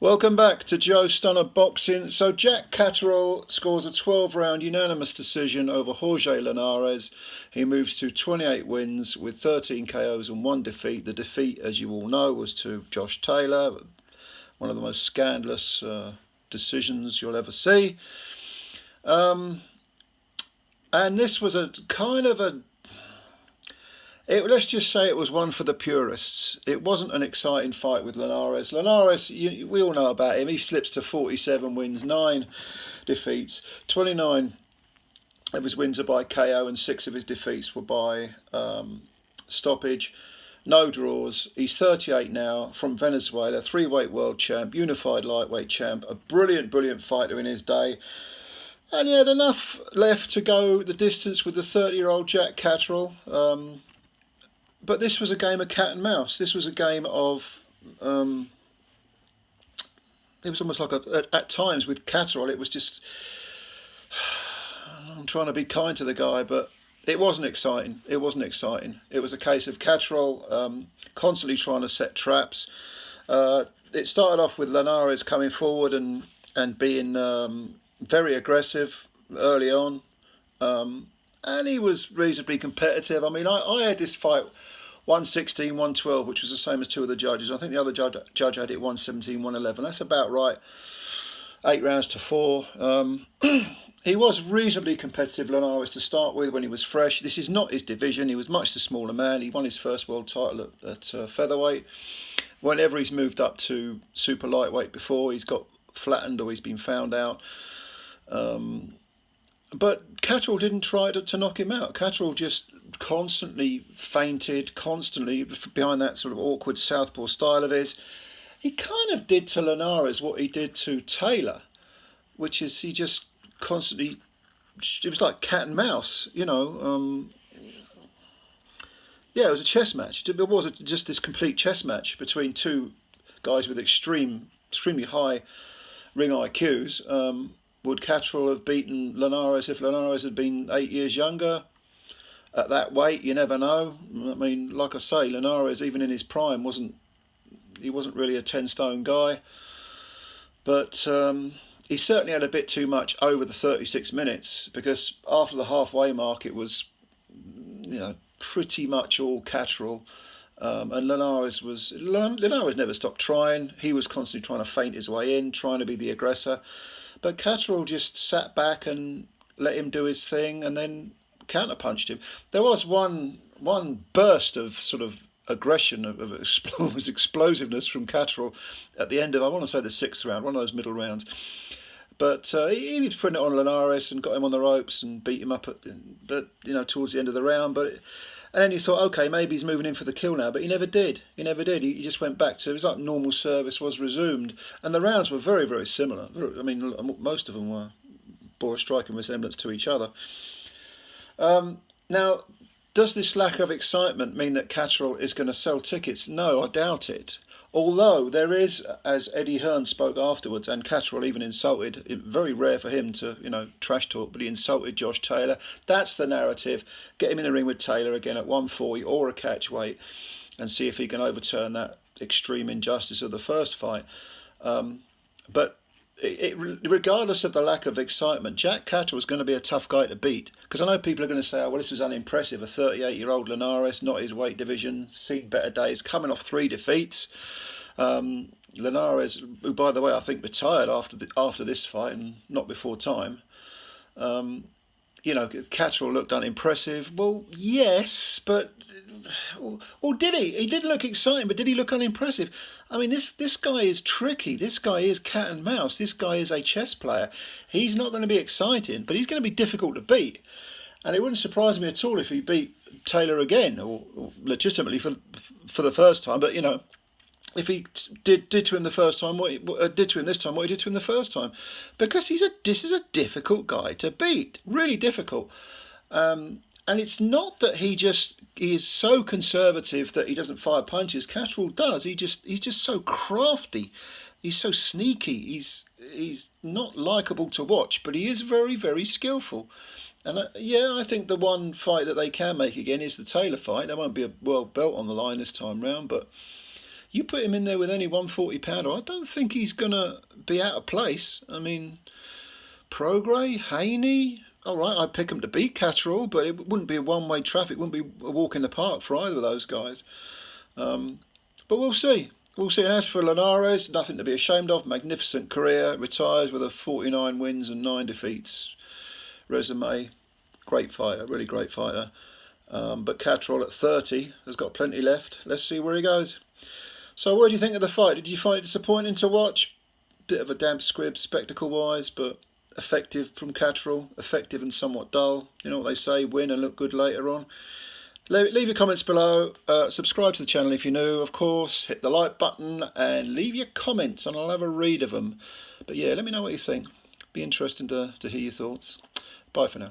Welcome back to Joe Stunner Boxing. So Jack Catterall scores a 12-round unanimous decision over Jorge Linares. He moves to 28 wins with 13 KOs and one defeat. The defeat, as you all know, was to Josh Taylor, one of the most scandalous decisions you'll ever see. And this was a kind of a let's just say it was one for the purists. It wasn't an exciting fight with Linares. Linares, we all know about him. He slips to 47 wins, 9 defeats. 29 of his wins are by KO and 6 of his defeats were by stoppage. No draws. He's 38 now, from Venezuela, 3-weight world champ, unified lightweight champ, a brilliant, brilliant fighter in his day. And he had enough left to go the distance with the 30-year-old Jack Catterall. But this was a game of cat and mouse. This was a game of... it was almost like at times with Catterall, it was just... I'm trying to be kind to the guy, but it wasn't exciting. It wasn't exciting. It was a case of Catterall constantly trying to set traps. It started off with Linares coming forward and being very aggressive early on. And he was reasonably competitive. I mean, I had this fight 116, 112, which was the same as two of the judges. I think the other judge had it 117, 111. That's about right. 8 rounds to 4. He was reasonably competitive, Linares, to start with when he was fresh. This is not his division. He was much the smaller man. He won his first world title at featherweight. Whenever he's moved up to super lightweight before, he's got flattened or he's been found out. But Catterall didn't try to knock him out. Catterall just constantly feinted, constantly behind that sort of awkward southpaw style of his. He kind of did to Linares what he did to Taylor, which is he just constantly... It was like cat and mouse, you know. Yeah, it was a chess match. It was just this complete chess match between two guys with extremely high ring IQs. Would Catterall have beaten Linares if Linares had been 8 years younger? At that weight, you never know. I mean, like I say, Linares, even in his prime, wasn't really a 10-stone guy. But he certainly had a bit too much over the 36 minutes, because after the halfway mark, it was, pretty much all Catterall. And Linares never stopped trying. He was constantly trying to feint his way in, trying to be the aggressor. But Catterall just sat back and let him do his thing and then counterpunched him. There was one burst of sort of aggression, of explosiveness from Catterall at the end of, I want to say, the 6th round, one of those middle rounds. But he was putting it on Linares and got him on the ropes and beat him up towards the end of the round. And then you thought, okay, maybe he's moving in for the kill now, but he never did. He just went back to, it was like normal service was resumed. And the rounds were very, very similar. I mean, most of them bore a striking resemblance to each other. Now, does this lack of excitement mean that Catterall is going to sell tickets? No, I doubt it. Although there is, as Eddie Hearn spoke afterwards, and Catterall even insulted, very rare for him to, trash talk, but he insulted Josh Taylor. That's the narrative. Get him in the ring with Taylor again at 140 or a catch weight and see if he can overturn that extreme injustice of the first fight. But regardless of the lack of excitement, Jack Catterall is going to be a tough guy to beat. Because I know people are going to say, oh, well, this was unimpressive. A 38-year-old Linares, not his weight division, seen better days, coming off 3 defeats. Linares, who, by the way, I think retired after this fight and not before time. Catterall looked unimpressive. Well, yes, but... Well, did he? He did look exciting, but did he look unimpressive? I mean, this guy is tricky. This guy is cat and mouse. This guy is a chess player. He's not going to be exciting, but he's going to be difficult to beat. And it wouldn't surprise me at all if he beat Taylor again, or legitimately for the first time. But, if he did to him the first time, what he did to him this time, what he did to him the first time. Because this is a difficult guy to beat. Really difficult. And it's not that he is so conservative that he doesn't fire punches. Catterall does. He's just so crafty. He's so sneaky. He's not likeable to watch, but he is very, very skillful. And I think the one fight that they can make again is the Taylor fight. There won't be a world belt on the line this time round, but You put him in there with any 140-pounder, I don't think he's going to be out of place. I mean, Prograis, Haney, all right, I'd pick him to beat Catterall, but it wouldn't be a one-way traffic, it wouldn't be a walk in the park for either of those guys. But we'll see. We'll see. And as for Linares, nothing to be ashamed of. Magnificent career. Retires with a 49 wins and 9 defeats resume. Great fighter, really great fighter. But Catterall at 30 has got plenty left. Let's see where he goes. So what did you think of the fight? Did you find it disappointing to watch? Bit of a damp squib spectacle-wise, but effective from Catterall. Effective and somewhat dull. You know what they say, win and look good later on. Leave your comments below, subscribe to the channel if you're new, of course, hit the like button and leave your comments and I'll have a read of them. But yeah, let me know what you think. Be interesting to hear your thoughts. Bye for now.